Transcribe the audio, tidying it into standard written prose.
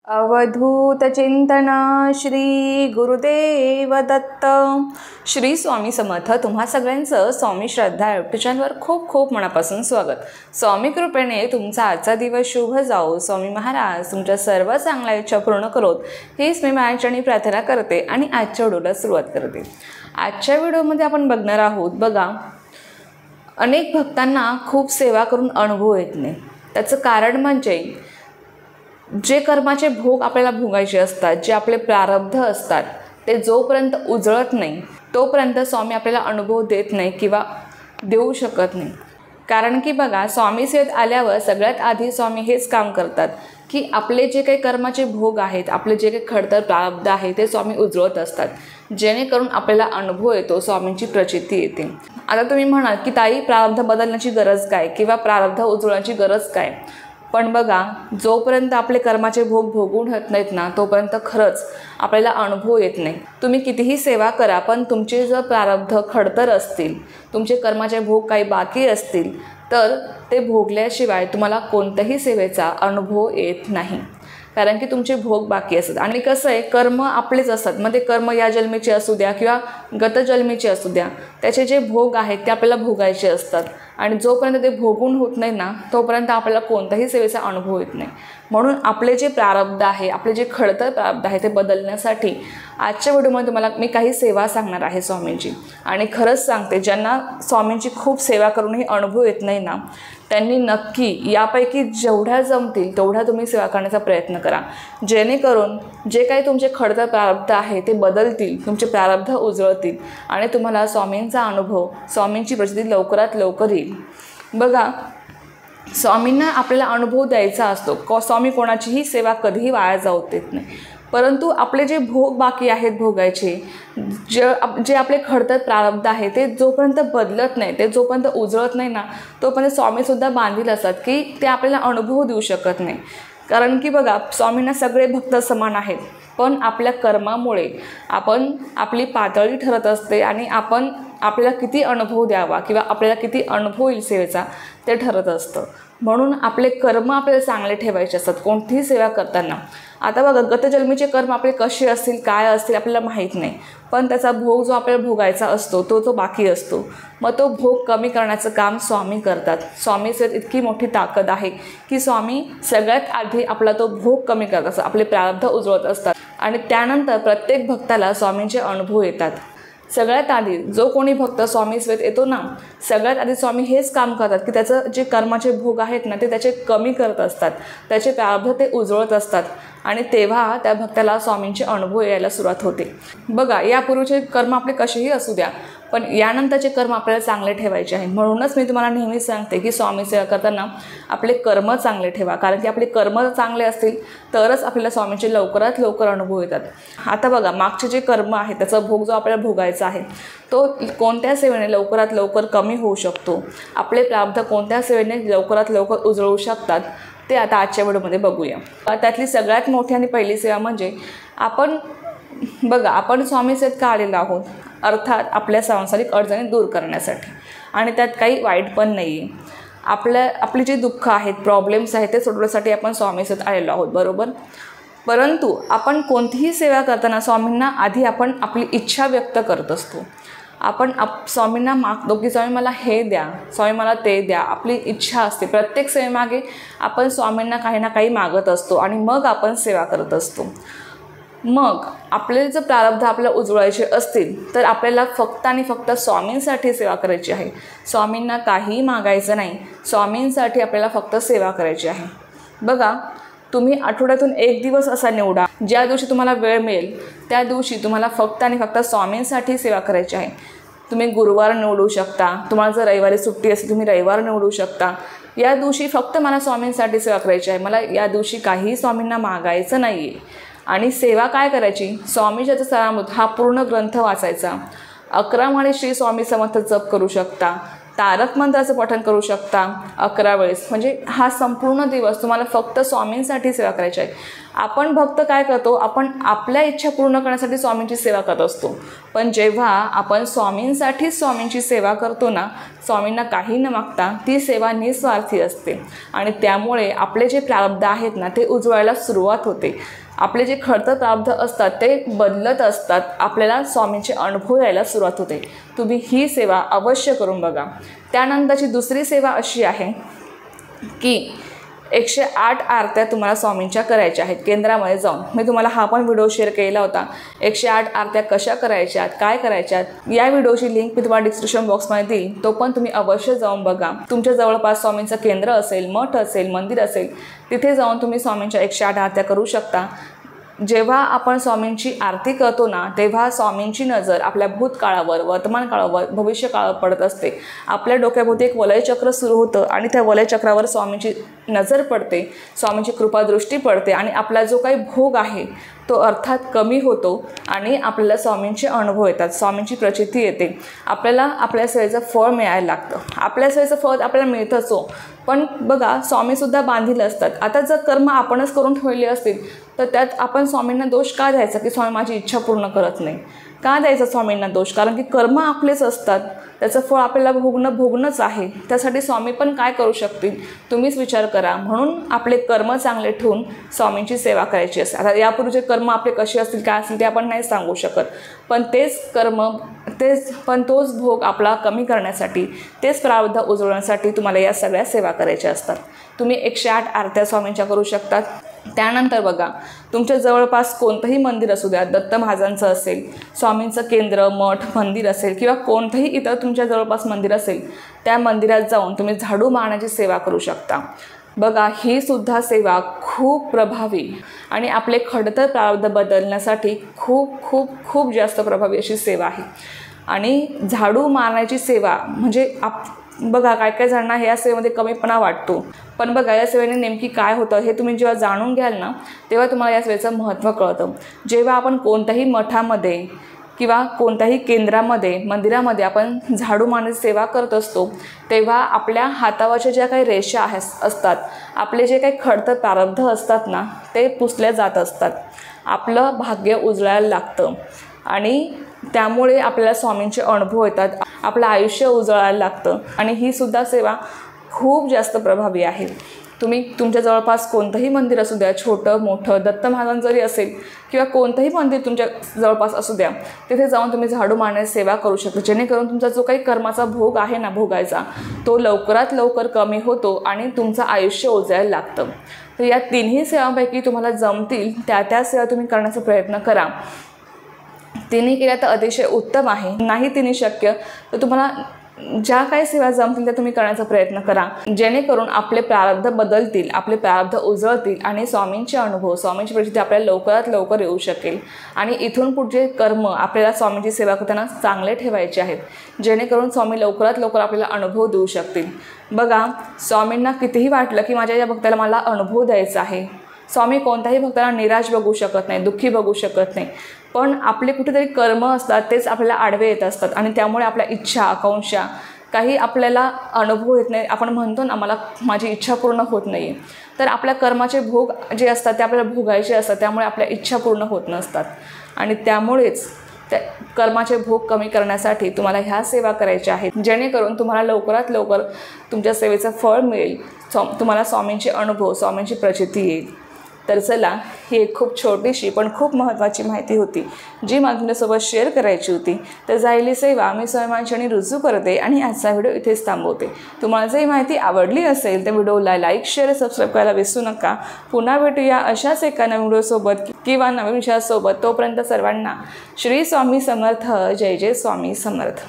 अवधूत चिंतन श्री गुरुदेव दत्त. श्री स्वामी समर्थ. तुम्हा सगळ्यांचं स्वामी श्रद्धा यूट्यूब चॅनलवर खूप खूप मनापासून स्वागत. स्वामी कृपेने तुमचा आजचा दिवस शुभ जाओ. स्वामी महाराज तुमच्या सर्व चांगल्या इच्छा पूर्ण करोत हीच मी माझ्याने प्रार्थना करते आणि आजच्या व्हिडिओला सुरुवात करते. आजच्या व्हिडिओमध्ये आपण बघणार आहोत, बघा, अनेक भक्तांना खूप सेवा करून अनुभव येत नाही. त्याचं कारण म्हणजे जे कर्माचे भोग आपल्याला भोगायचे असतात, जे आपले प्रारब्ध असतात, ते जोपर्यंत उजळत नाही तोपर्यंत स्वामी आपल्याला अनुभव देत नाही किंवा देऊ शकत नाही. कारण की बघा, स्वामी सेवेत आल्यावर सगळ्यात आधी स्वामी हेच काम करतात की आपले जे काही कर्माचे भोग आहेत, आपले जे काही खडतर प्रारब्ध आहे ते स्वामी उजळत असतात, जेणेकरून आपल्याला अनुभव येतो, स्वामींची प्रचिती येते. आता तुम्ही म्हणाल की ताई, प्रारब्ध बदलण्याची गरज काय किंवा प्रारब्ध उजळण्याची गरज काय? पण बघा, जोपर्यंत आपले कर्माचे भोग भोगून होत नाहीत ना तोपर्यंत खरंच आपल्याला अनुभव येत नाही. तुम्ही कितीही सेवा करा, पण तुमचे जर प्रारब्ध खडतर असतील, तुमचे कर्माचे भोग काही बाकी असतील, तर ते भोगल्याशिवाय तुम्हाला कोणत्याही सेवेचा अनुभव येत नाही. कारण की तुमचे भोग बाकी असतात. आणि कसं आहे, कर्म आपलेच असतात. मग ते कर्म या जन्मीचे असू द्या किंवा गतजन्मीचे असू द्या, त्याचे जे भोग आहेत ते आपल्याला भोगायचे असतात. आणि जोपर्यंत ते भोगून होत नाही ना तोपर्यंत आपल्याला कोणत्याही सेवेचा अनुभव येत नाही. म्हणून आपले जे प्रारब्ध आहे, आपले जे खडतर प्रारब्ध आहे ते बदलण्यासाठी आजच्या व्हिडिओमध्ये तुम्हाला मी काही सेवा सांगणार आहे स्वामींची. आणि खरंच सांगते, ज्यांना स्वामींची खूप सेवा करूनही अनुभव येत नाही ना, त्यांनी नक्की यापैकी जेवढ्या जमतील तेवढ्या तुम्ही सेवा करण्याचा प्रयत्न करा, जेणेकरून जे काही तुमचे खडतर प्रारब्ध आहे ते बदलतील, तुमचे प्रारब्ध उजळतील आणि तुम्हाला स्वामींचा अनुभव, स्वामींची प्रचिती लवकरात लवकर येईल. बघा, स्वामींना आपल्याला अनुभव द्यायचा असतो. स्वामी कोणाचीही सेवा कधीही वाया जाऊ देत नाही. परंतु आपले जे भोग बाकी आहेत भोगायचे, जे आपले खडतर प्रारब्ध आहे ते जोपर्यंत बदलत नाही, ते जोपर्यंत उजळत नाही ना तोपर्यंत स्वामीसुद्धा बांधील असतात की ते आपल्याला अनुभव देऊ शकत नाही. कारण की बघा, स्वामींना सगळे भक्त समान आहेत, पण आपल्या कर्मामुळे आपली पातळी ठरत असते आणि आपल्याला किती अनुभव द्यावा किंवा आपल्याला किती अनुभव येईल सेवेचा ते ठरत असतं. म्हणून आपले कर्म आपल्याला चांगले ठेवायचे असतात कोणतीही सेवा करताना. आता बघा, गतजन्मीचे कर्म आपले कसे असतील, काय असतील आपल्याला माहीत नाही, पण त्याचा भोग जो आपल्याला भोगायचा असतो तो बाकी असतो. मग तो भोग कमी करण्याचं काम स्वामी करतात. स्वामी सेवेत इतकी मोठी ताकद आहे की स्वामी सगळ्यात आधी आपला तो भोग कमी करत असतात, आपले प्रारब्ध उजळत असतात आणि त्यानंतर प्रत्येक भक्ताला स्वामींचे अनुभव येतात. सगळ्यात आधी जो कोणी भक्त स्वामी सेवेत येतो ना, सगळ्यात आधी स्वामी हेच काम करतात की त्याचं जे कर्माचे भोग आहेत ना ते त्याचे कमी करत असतात, त्याचे प्रारब्ध ते उजळत असतात आणि तेव्हा त्या भक्ताला स्वामींचे अनुभव यायला सुरुवात होते. बघा, यापूर्वीचे कर्म आपले कसेही असू द्या, पण यानंतरचे कर्म आपल्याला चांगले ठेवायचे आहे. म्हणूनच मी तुम्हाला नेहमीच सांगते की स्वामी सेवा करताना आपले कर्म चांगले ठेवा. कारण की आपले कर्म चांगले असतील तरच आपल्याला स्वामींचे लवकरात लवकर अनुभव येतात. आता बघा, मागचे जे कर्म आहे त्याचा भोग जो आपल्याला भोगायचा आहे तो कोणत्या सेवेने लवकरात लवकर कमी होऊ शकतो, आपले प्रारब्ध कोणत्या सेवेने लवकरात लवकर उजळू शकतात, ते आता आजच्या व्हिडिओमध्ये बघूया. त्यातली सगळ्यात मोठी आणि पहिली सेवा म्हणजे आपण स्वामी सेवेत का आलेलो आहोत, अर्थात आपल्या सांसारिक अडचणी दूर करण्यासाठी. आणि त्यात काही वाईट पण नाही आहे. आपली जी दुःख आहेत, प्रॉब्लेम्स आहेत ते सोडवण्यासाठी आपण स्वामी सेवेत आलेलो आहोत, बरोबर. परंतु आपण कोणतीही सेवा करताना स्वामींना आधी आपण आपली इच्छा व्यक्त करत असतो. आपण स्वामींना मागतो की स्वामी मला हे द्या, स्वामी मला ते द्या. आपली इच्छा असते. प्रत्येक सेवेमागे आपण स्वामींना काही ना काही मागत असतो आणि मग आपण सेवा करत असतो. मग आपले जर प्रारब्ध आपल्याला उजळायचे असतील तर आपल्याला फक्त आणि फक्त स्वामींसाठी सेवा करायची आहे. स्वामींना काहीही मागायचं नाही. स्वामींसाठी आपल्याला फक्त सेवा करायची आहे. बघा, तुम्ही आठवड्यातून एक दिवस असा निवडा, ज्या दिवशी तुम्हाला वेळ मिळेल त्या दिवशी तुम्हाला फक्त आणि फक्त स्वामींसाठी सेवा करायची आहे. तुम्ही गुरुवार निवडू शकता, तुम्हाला जर रविवारी सुट्टी असेल तुम्ही रविवार निवडू शकता. या दिवशी फक्त मला स्वामींसाठी सेवा करायची आहे. मला या दिवशी काहीही स्वामींना मागायचं नाही आहे. आणि सेवा काय करायची, स्वामी चरित्रामृत हा पूर्ण ग्रंथ वाचायचा. 11 माळी श्री स्वामी समर्थ जप करू शकता. तारक मंत्राचं पठण करू शकता 11 वेळेस. म्हणजे हा संपूर्ण दिवस तुम्हाला फक्त स्वामींसाठी सेवा करायची आहे. आपण भक्त काय करतो, आपण आपल्या इच्छा पूर्ण करण्यासाठी स्वामींची सेवा करत असतो. पण जेव्हा आपण स्वामींसाठी स्वामींची सेवा करतो ना, स्वामींना काही न मागता, ती सेवा निस्वार्थी असते आणि त्यामुळे आपले जे प्रारब्ध आहेत ना ते उजवायला सुरुवात होते. आपले जे खडतर प्रारब्ध असतात ते बदलत असतात. आपल्याला स्वामींचे अनुभव यायला सुरुवात होते. तुम्ही ही सेवा अवश्य करून बघा. त्यानंतरची दुसरी सेवा अशी आहे की 108 आरत्या तुम्हाला स्वामींच्या करायच्या आहेत केंद्रामध्ये जाऊन. मी तुम्हाला हा पण व्हिडिओ शेअर केला होता. 108 आरत्या कशा करायच्यात, काय करायच्यात, या व्हिडिओची लिंक मी तुम्हाला डिस्क्रिप्शन बॉक्समध्ये देईन. तो पण तुम्ही अवश्य जाऊन बघा. तुमच्या जवळपास स्वामींचं केंद्र असेल, मठ असेल, मंदिर असेल, तिथे जाऊन तुम्ही स्वामींच्या 108 आरत्या करू शकता. जेव्हा आपण स्वामींची आरती करतो ना, तेव्हा स्वामींची नजर आपल्या भूतकाळावर, वर्तमान काळावर, भविष्य काळावर पडत असते. आपल्या डोक्याभोवती एक वलयचक्र सुरू होतं आणि त्या वलयचक्रावर स्वामींची नजर पडते, स्वामींची कृपादृष्टी पडते आणि आपला जो काही भोग आहे तो अर्थात कमी होतो आणि आपल्याला स्वामींचे अनुभव येतात, स्वामींची प्रचिती येते. आपल्याला आपल्या सेवेचं फळ मिळायला लागतं. आपल्या सेवेचं फळ आपल्याला मिळतंच हो, पण बघा स्वामीसुद्धा बांधील असतात. आता जर कर्म आपणच करून ठेवले असतील तर त्यात आपण स्वामींना दोष का द्यायचा की स्वामी माझी इच्छा पूर्ण करत नाही? का द्यायचा स्वामींना दोष? कारण की कर्म आपलेच असतात, त्याचं फळ आपल्याला भोगणंच आहे. त्यासाठी स्वामी पण काय करू शकतील, तुम्हीच विचार करा. म्हणून आपले कर्म चांगले ठेवून स्वामींची सेवा करायची असते. आता यापूर्वीचे कर्म आपले कसे असतील, काय असतील ते आपण नाही सांगू शकत, पण तोच भोग आपला कमी करण्यासाठी, तेच प्रारब्ध उजळण्यासाठी तुम्हाला या सगळ्या सेवा करायच्या असतात. तुम्ही 108 आरत्या स्वामींच्या करू शकतात. त्यानंतर बघा, तुमच्या जवळपास कोणतंही मंदिर असू द्या, दत्त महाराजांचं असेल, स्वामींचं केंद्र, मठ, मंदिर असेल किंवा कोणतंही इतर तुमच्या जवळपास मंदिर असेल, त्या मंदिरात जाऊन तुम्ही झाडू मारण्याची सेवा करू शकता. बघा, ही सुद्धा सेवा खूप प्रभावी आणि आपले खडतर प्रारब्ध बदलण्यासाठी खूप खूप खूप जास्त प्रभावी अशी सेवा आहे. आणि झाडू मारण्याची सेवा म्हणजे बघा, काय जणांना ह्या सेवेमध्ये कमीपणा वाटतो, पण बघा या सेवेने नेमकी काय होतं हे तुम्ही जेव्हा जाणून घ्याल ना, तेव्हा तुम्हाला या सेवेचं महत्त्व कळतं. जेव्हा आपण कोणत्याही मठामध्ये किंवा कोणत्याही केंद्रामध्ये, मंदिरामध्ये आपण झाडू मारण्याची सेवा करत असतो, तेव्हा आपल्या हातावरच्या ज्या काही रेषा असतात, आपले जे काही खडतर प्रारब्ध असतात ना, ते पुसल्या जात असतात. आपलं भाग्य उजळायला लागतं आणि त्यामुळे आपल्याला स्वामींचे अनुभव येतात, आपलं आयुष्य उजळायला लागतं. आणि ही सुद्धा सेवा खूप जास्त प्रभावी आहे. तुम्ही तुमच्या जवळपास कोणतंही मंदिर असू द्या, छोटं मोठं, दत्त महाराज जरी असेल किंवा कोणतंही मंदिर तुमच्या जवळपास असू द्या, तिथे जाऊन तुम्ही झाडू मारण्याची सेवा करू शकता. जेणेकरून तुमचा जो काही कर्माचा भोग आहे ना भोगायचा, तो लवकरात लवकर कमी होतो आणि तुमचं आयुष्य उजळायला लागतं. तर या तिन्ही सेवांपैकी तुम्हाला जमतील त्या सेवा तुम्ही करण्याचा प्रयत्न करा. तिन्ही केल्या तर अतिशय उत्तम आहे. नाही तिन्ही शक्य तर तुम्हाला ज्या काही सेवा जमतील त्या तुम्ही करण्याचा प्रयत्न करा, जेणेकरून आपले प्रारब्ध बदलतील, आपले प्रारब्ध उजळतील आणि स्वामींचे अनुभव, स्वामींची प्रचिती आपल्याला लवकरात लवकर येऊ शकेल. आणि इथून पुढचे कर्म आपल्याला स्वामींची सेवा करताना चांगले ठेवायचे आहेत, जेणेकरून स्वामी लवकरात लवकर आपल्याला अनुभव देऊ शकतील. बघा, स्वामींना कितीही वाटलं की माझ्या या भक्ताला मला अनुभव द्यायचा आहे, स्वामी कोणत्याही भक्ताला निराश बघू शकत नाही, दुःखी बघू शकत नाही, पण आपले कुठेतरी कर्म असतात तेच आपल्याला आडवे येत असतात आणि त्यामुळे आपल्या इच्छा, आकांक्षा काही आपल्याला अनुभव येत नाही. आपण म्हणतो ना, माझी इच्छा पूर्ण होत नाही आहे, तर आपल्या कर्माचे भोग जे असतात ते आपल्याला भोगायचे असतात, त्यामुळे आपल्या इच्छा पूर्ण होत नसतात. आणि त्यामुळेच त्या कर्माचे भोग कमी करण्यासाठी तुम्हाला ह्या सेवा करायच्या आहेत, जेणेकरून तुम्हाला लवकरात लवकर तुमच्या सेवेचं फळ मिळेल, तुम्हाला स्वामींचे अनुभव, स्वामींची प्रचिती येईल. तर चला, ही एक खूप छोटीशी पण खूप महत्त्वाची माहिती होती जी मला तुमच्यासोबत शेअर करायची होती. तर जायली सेवा मी स्वयंमांशनी रुजू करते आणि आजचा व्हिडिओ इथेच थांबवते. तुम्हाला जर ही माहिती आवडली असेल तर व्हिडिओला लाईक, शेअर, सबस्क्राईब करायला विसरू नका. पुन्हा भेटूया अशाच एका नवीन व्हिडिओसोबत किंवा नवीन विषयासोबत. तोपर्यंत सर्वांना श्री स्वामी समर्थ. जय जय स्वामी समर्थ.